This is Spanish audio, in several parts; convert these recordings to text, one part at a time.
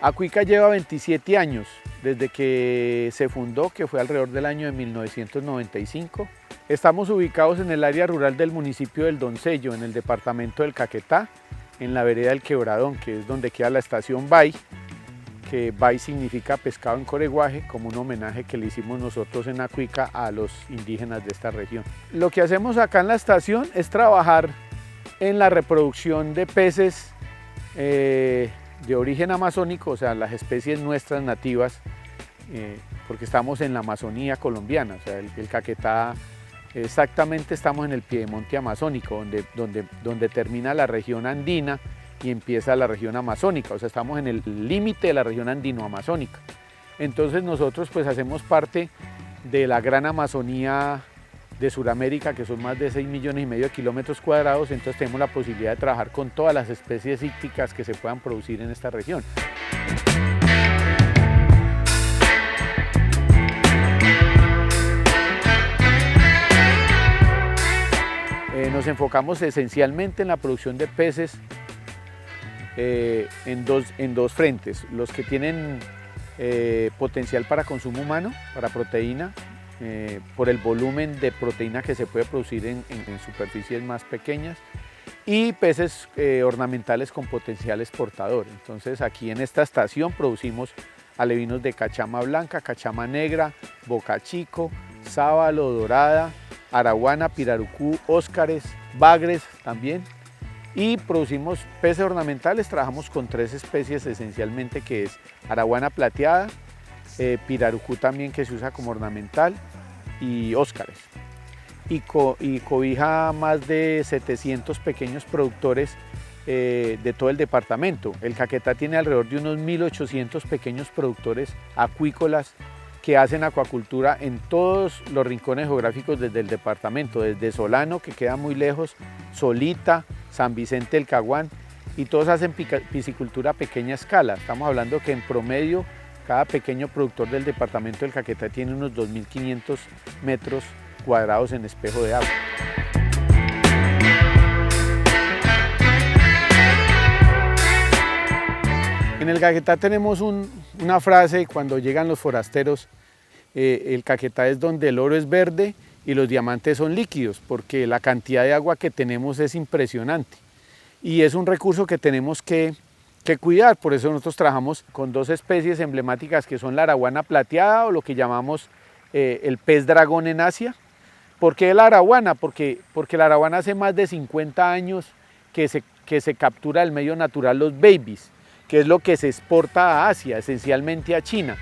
Acuica lleva 27 años desde que se fundó, que fue alrededor del año de 1995. Estamos ubicados en el área rural del municipio del Doncello, en el departamento del Caquetá, en la vereda del Quebradón, que es donde queda la estación Bay, que Bay significa pescado en coreguaje, como un homenaje que le hicimos nosotros en Acuica a los indígenas de esta región. Lo que hacemos acá en la estación es trabajar en la reproducción de peces de origen amazónico, o sea, las especies nuestras nativas, porque estamos en la Amazonía colombiana, o sea, el Caquetá, exactamente estamos en el piedemonte amazónico, donde termina la región andina y empieza la región amazónica, o sea, estamos en el límite de la región andino-amazónica. Entonces nosotros pues hacemos parte de la gran Amazonía de Sudamérica, que son más de 6,5 millones de kilómetros cuadrados, entonces tenemos la posibilidad de trabajar con todas las especies ícticas que se puedan producir en esta región. Nos enfocamos esencialmente en la producción de peces en dos frentes, los que tienen potencial para consumo humano, para proteína, por el volumen de proteína que se puede producir en superficies más pequeñas, y peces ornamentales con potencial exportador. Entonces aquí en esta estación producimos alevinos de cachama blanca, cachama negra, bocachico, sábalo, dorada, araguana, pirarucú, óscares, bagres también. Y producimos peces ornamentales, trabajamos con 3 especies esencialmente, que es araguana plateada, pirarucú también, que se usa como ornamental, y óscares. Y cobija más de 700 pequeños productores de todo el departamento. El Caquetá tiene alrededor de unos 1.800 pequeños productores acuícolas que hacen acuacultura en todos los rincones geográficos desde el departamento, desde Solano, que queda muy lejos, Solita, San Vicente del Caguán, y todos hacen piscicultura a pequeña escala. Estamos hablando que en promedio cada pequeño productor del departamento del Caquetá tiene unos 2.500 metros cuadrados en espejo de agua. En el Caquetá tenemos una frase cuando llegan los forasteros: el Caquetá es donde el oro es verde y los diamantes son líquidos, porque la cantidad de agua que tenemos es impresionante y es un recurso que tenemos que cuidar. Por eso nosotros trabajamos con 2 especies emblemáticas, que son la araguana plateada, o lo que llamamos el pez dragón en Asia. ¿Por qué la araguana? Porque la araguana hace más de 50 años que se captura del medio natural los babies, que es lo que se exporta a Asia, esencialmente a China.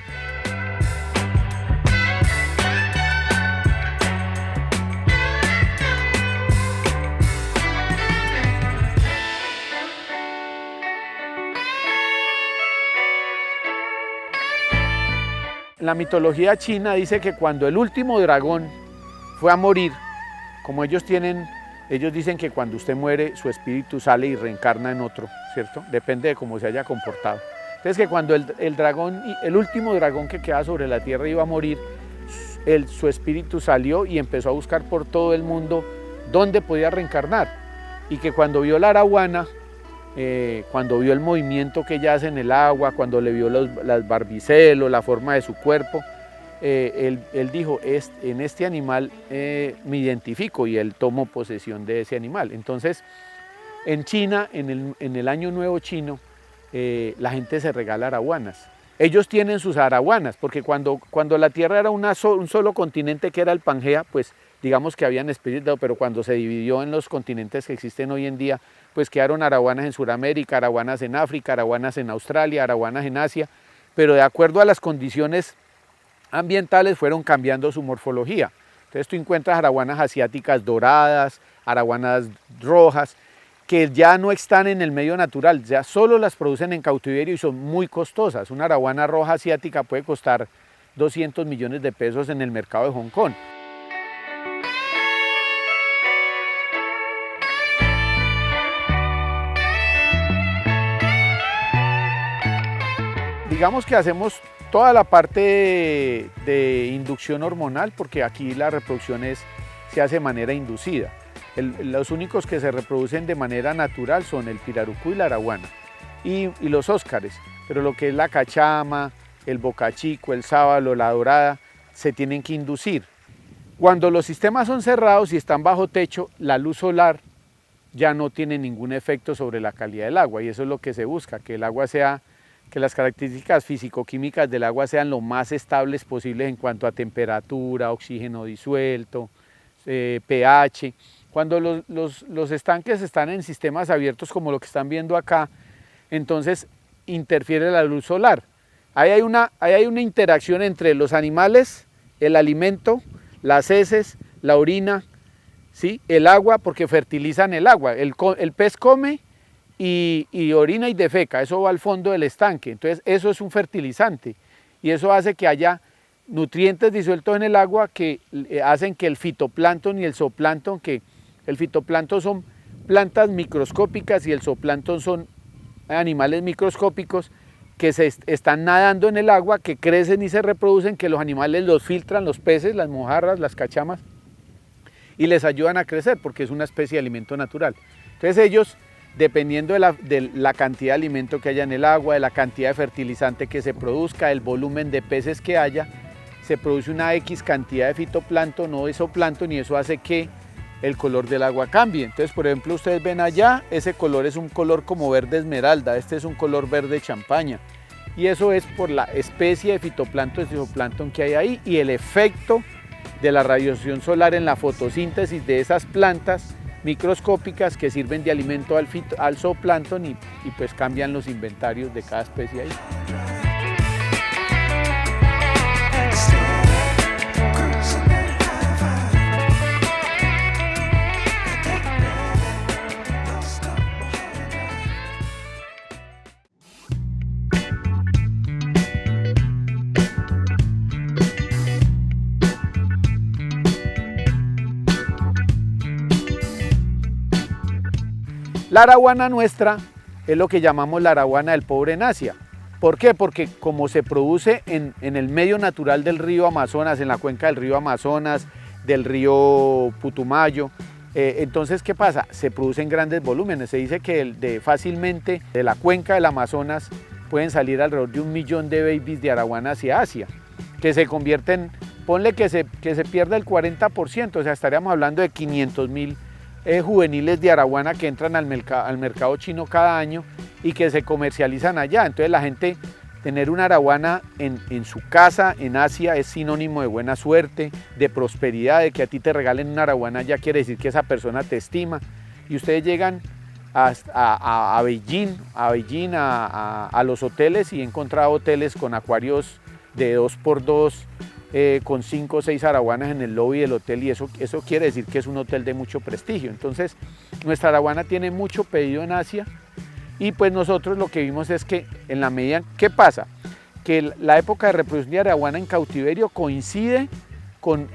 La mitología china dice que cuando el último dragón fue a morir, como ellos dicen que cuando usted muere su espíritu sale y reencarna en otro, ¿cierto? Depende de cómo se haya comportado. Entonces que cuando el último dragón que queda sobre la tierra iba a morir, su espíritu salió y empezó a buscar por todo el mundo dónde podía reencarnar. Y que cuando vio la araguana, cuando vio el movimiento que ella hace en el agua, cuando le vio las barbicelos, la forma de su cuerpo, él dijo: en este animal me identifico, y él tomó posesión de ese animal. Entonces, en China, en el Año Nuevo chino, la gente se regala araguanas. Ellos tienen sus araguanas, porque cuando la Tierra era un solo continente, que era el Pangea, pues digamos que habían especies, pero cuando se dividió en los continentes que existen hoy en día, pues quedaron araguanas en Sudamérica, araguanas en África, araguanas en Australia, araguanas en Asia, pero de acuerdo a las condiciones ambientales fueron cambiando su morfología. Entonces tú encuentras araguanas asiáticas doradas, araguanas rojas, que ya no están en el medio natural, ya solo las producen en cautiverio y son muy costosas. Una araguana roja asiática puede costar 200 millones de pesos en el mercado de Hong Kong. Digamos que hacemos toda la parte de inducción hormonal, porque aquí la reproducción se hace de manera inducida. Los únicos que se reproducen de manera natural son el pirarucú y la araguana. y los óscares, pero lo que es la cachama, el bocachico, el sábalo, la dorada, se tienen que inducir. Cuando los sistemas son cerrados y están bajo techo, la luz solar ya no tiene ningún efecto sobre la calidad del agua, y eso es lo que se busca, que el agua sea, que las características físico-químicas del agua sean lo más estables posibles en cuanto a temperatura, oxígeno disuelto, pH. Cuando los estanques están en sistemas abiertos como lo que están viendo acá, entonces interfiere la luz solar. Ahí hay una interacción entre los animales, el alimento, las heces, la orina, ¿sí? El agua, porque fertilizan el agua. El pez come y orina y defeca, eso va al fondo del estanque, entonces eso es un fertilizante y eso hace que haya nutrientes disueltos en el agua que hacen que el fitoplancton y el zooplancton, que el fitoplancton son plantas microscópicas y el zooplancton son animales microscópicos que están nadando en el agua, que crecen y se reproducen, que los animales los filtran, los peces, las mojarras, las cachamas, y les ayudan a crecer porque es una especie de alimento natural. Entonces ellos, dependiendo de la cantidad de alimento que haya en el agua, de la cantidad de fertilizante que se produzca, del volumen de peces que haya, se produce una X cantidad de fitoplancton o de zooplancton y eso hace que el color del agua cambie. Entonces, por ejemplo, ustedes ven allá, ese color es un color como verde esmeralda, este es un color verde champaña. Y eso es por la especie de fitoplancton y zooplancton que hay ahí y el efecto de la radiación solar en la fotosíntesis de esas plantas microscópicas que sirven de alimento al zooplancton y pues cambian los inventarios de cada especie ahí. La araguana nuestra es lo que llamamos la araguana del pobre en Asia. ¿Por qué? Porque como se produce en el medio natural del río Amazonas, en la cuenca del río Amazonas, del río Putumayo, entonces ¿qué pasa? Se producen grandes volúmenes. Se dice que fácilmente de la cuenca del Amazonas pueden salir alrededor de 1 millón de babies de araguana hacia Asia, que se convierten, ponle que se pierda el 40%, o sea, estaríamos hablando de 500.000 juveniles de araguana que entran al mercado chino cada año y que se comercializan allá. Entonces la gente, tener una araguana en su casa en Asia es sinónimo de buena suerte, de prosperidad, de que a ti te regalen una araguana ya quiere decir que esa persona te estima. Y ustedes llegan a Beijing, a los hoteles, y he encontrado hoteles con acuarios de 2x2, con 5 o 6 araguanas en el lobby del hotel, y eso quiere decir que es un hotel de mucho prestigio. Entonces nuestra araguana tiene mucho pedido en Asia y pues nosotros lo que vimos es que en la medida, ¿qué pasa? Que la época de reproducción de araguana en cautiverio coincide con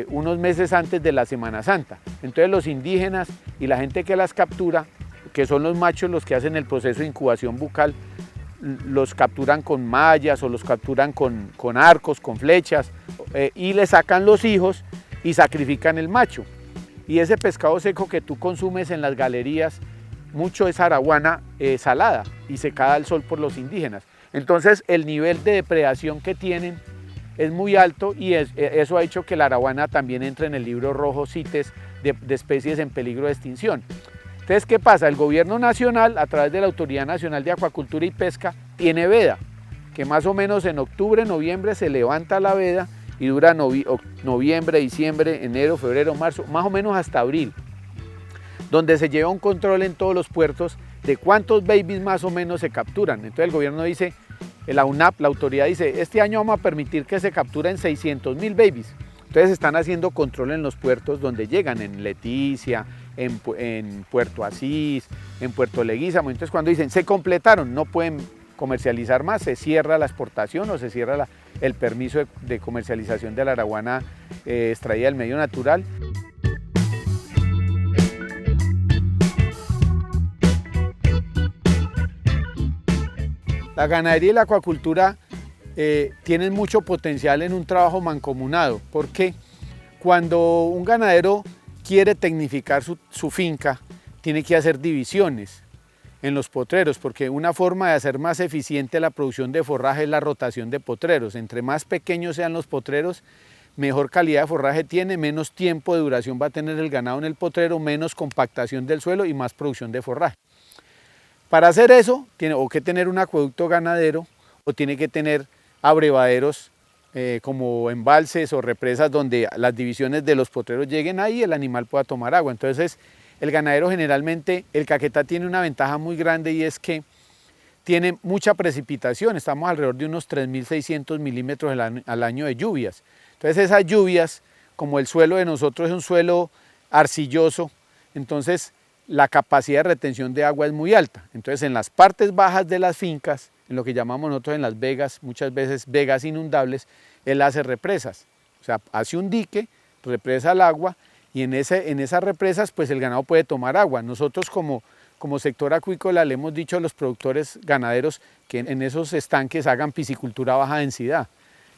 unos meses antes de la Semana Santa. Entonces los indígenas y la gente que las captura, que son los machos los que hacen el proceso de incubación bucal, los capturan con mallas o los capturan con arcos, con flechas, y le sacan los hijos y sacrifican el macho. Y ese pescado seco que tú consumes en las galerías, mucho es araguana salada y secada al sol por los indígenas. Entonces el nivel de depredación que tienen es muy alto y eso ha hecho que la araguana también entre en el libro rojo CITES de especies en peligro de extinción. Entonces, ¿qué pasa? El gobierno nacional, a través de la Autoridad Nacional de Acuacultura y Pesca, tiene veda, que más o menos en octubre, noviembre se levanta la veda y dura noviembre, diciembre, enero, febrero, marzo, más o menos hasta abril, donde se lleva un control en todos los puertos de cuántos babies más o menos se capturan. Entonces el gobierno dice, la UNAP, la autoridad dice, este año vamos a permitir que se capturen 600.000 babies. Entonces están haciendo control en los puertos donde llegan, en Leticia, en Puerto Asís, en Puerto Leguízamo. Entonces cuando dicen se completaron, no pueden comercializar más, se cierra la exportación o se cierra el permiso de comercialización de la araguana extraída del medio natural. La ganadería y la acuacultura tienen mucho potencial en un trabajo mancomunado, porque cuando un ganadero quiere tecnificar su finca, tiene que hacer divisiones. en los potreros, porque una forma de hacer más eficiente la producción de forraje es la rotación de potreros. Entre más pequeños sean los potreros, mejor calidad de forraje tiene, menos tiempo de duración va a tener el ganado en el potrero, menos compactación del suelo y más producción de forraje. Para hacer eso, tiene o que tener un acueducto ganadero o tiene que tener abrevaderos como embalses o represas donde las divisiones de los potreros lleguen ahí y el animal pueda tomar agua. Entonces, el ganadero generalmente, el Caquetá tiene una ventaja muy grande y es que tiene mucha precipitación, estamos alrededor de unos 3.600 milímetros al año de lluvias. Entonces esas lluvias, como el suelo de nosotros es un suelo arcilloso, entonces la capacidad de retención de agua es muy alta. Entonces en las partes bajas de las fincas, en lo que llamamos nosotros en las vegas, muchas veces vegas inundables, él hace represas. O sea, hace un dique, represa el agua y en esas represas pues el ganado puede tomar agua. Nosotros como sector acuícola le hemos dicho a los productores ganaderos que en esos estanques hagan piscicultura a baja densidad.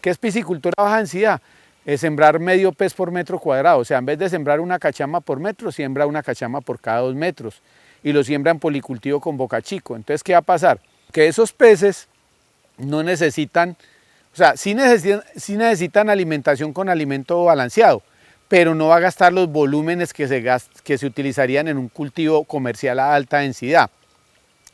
¿Qué es piscicultura a baja densidad? Es sembrar medio pez por metro cuadrado, o sea, en vez de sembrar una cachama por metro, siembra una cachama por cada 2 metros y lo siembra en policultivo con boca chico. Entonces, ¿qué va a pasar? Que esos peces no necesitan, o sea, sí necesitan alimentación con alimento balanceado, pero no va a gastar los volúmenes que se utilizarían en un cultivo comercial a alta densidad.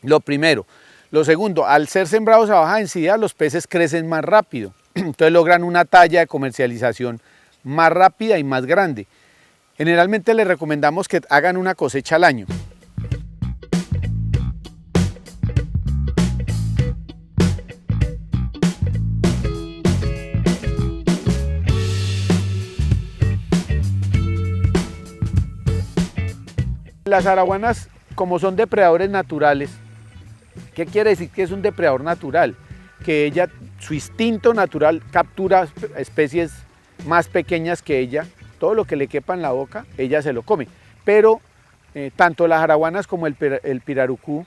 Lo primero. Lo segundo, al ser sembrados a baja densidad, los peces crecen más rápido. Entonces logran una talla de comercialización más rápida y más grande. Generalmente les recomendamos que hagan una cosecha al año. Las araguanas, como son depredadores naturales, ¿qué quiere decir que es un depredador natural? Que ella, su instinto natural, captura especies más pequeñas que ella, todo lo que le quepa en la boca, ella se lo come. Pero tanto las araguanas como el pirarucú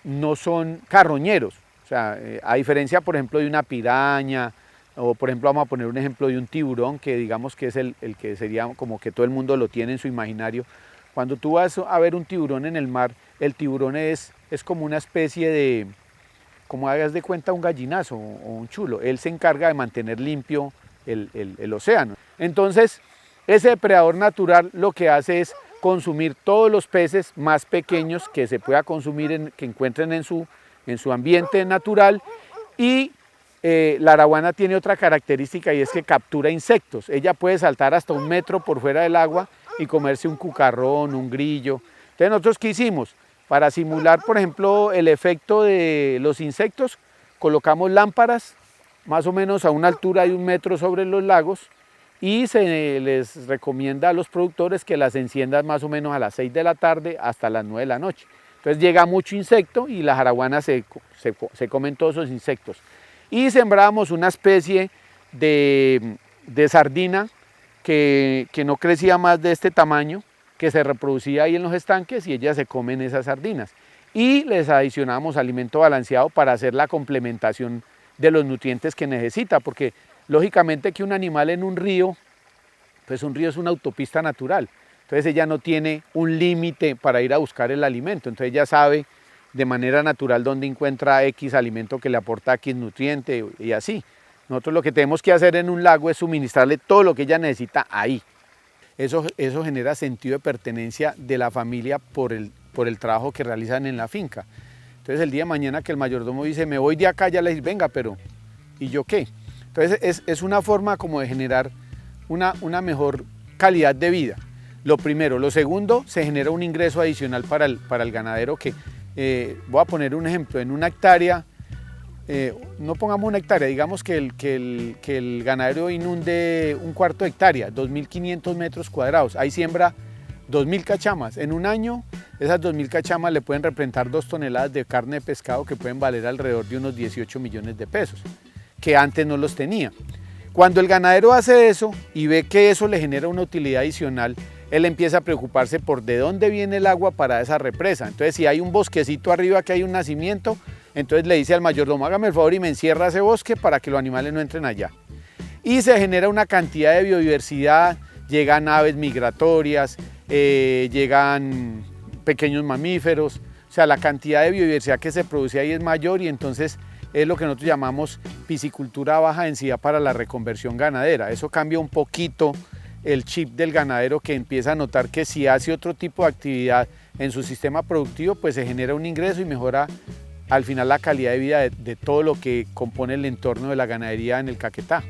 no son carroñeros. O sea, a diferencia, por ejemplo, de una piraña, o por ejemplo, vamos a poner un ejemplo de un tiburón, que digamos que es el que sería como que todo el mundo lo tiene en su imaginario. Cuando tú vas a ver un tiburón en el mar, el tiburón es como una especie de, como hagas de cuenta, un gallinazo o un chulo. Él se encarga de mantener limpio el océano. Entonces, ese depredador natural lo que hace es consumir todos los peces más pequeños que se pueda consumir, que encuentren en su ambiente natural. Y la araguana tiene otra característica y es que captura insectos. Ella puede saltar hasta 1 metro por fuera del agua y comerse un cucarrón, un grillo. Entonces, ¿nosotros qué hicimos? Para simular, por ejemplo, el efecto de los insectos, colocamos lámparas más o menos a una altura de 1 metro sobre los lagos y se les recomienda a los productores que las enciendan más o menos a las 6 de la tarde hasta las 9 de la noche. Entonces llega mucho insecto y las araguanas se comen todos esos insectos. Y sembramos una especie de sardina que no crecía más de este tamaño, que se reproducía ahí en los estanques y ellas se comen esas sardinas. Y les adicionamos alimento balanceado para hacer la complementación de los nutrientes que necesita, porque lógicamente que un animal en un río, pues un río es una autopista natural, entonces ella no tiene un límite para ir a buscar el alimento, entonces ella sabe de manera natural dónde encuentra X alimento que le aporta X nutriente y así. Nosotros lo que tenemos que hacer en un lago es suministrarle todo lo que ella necesita ahí. Eso genera sentido de pertenencia de la familia por el trabajo que realizan en la finca. Entonces el día de mañana que el mayordomo dice, me voy de acá, ya le dice, venga, pero ¿y yo qué? Entonces es una forma como de generar una mejor calidad de vida. Lo primero. Lo segundo, se genera un ingreso adicional para el ganadero que, voy a poner un ejemplo, en una hectárea, no pongamos una hectárea, digamos que el ganadero inunde 1/4 de hectárea, 2.500 metros cuadrados, ahí siembra 2.000 cachamas. En un año, esas 2.000 cachamas le pueden representar 2 toneladas de carne de pescado que pueden valer alrededor de unos 18 millones de pesos, que antes no los tenía. Cuando el ganadero hace eso y ve que eso le genera una utilidad adicional, él empieza a preocuparse por de dónde viene el agua para esa represa. Entonces, si hay un bosquecito arriba que hay un nacimiento, entonces le dice al mayordomo, hágame el favor y me encierra ese bosque para que los animales no entren allá. Y se genera una cantidad de biodiversidad, llegan aves migratorias, llegan pequeños mamíferos, o sea, la cantidad de biodiversidad que se produce ahí es mayor y entonces es lo que nosotros llamamos piscicultura a baja densidad para la reconversión ganadera. Eso cambia un poquito el chip del ganadero, que empieza a notar que si hace otro tipo de actividad en su sistema productivo, pues se genera un ingreso y mejora al final la calidad de vida de todo lo que compone el entorno de la ganadería en el Caquetá.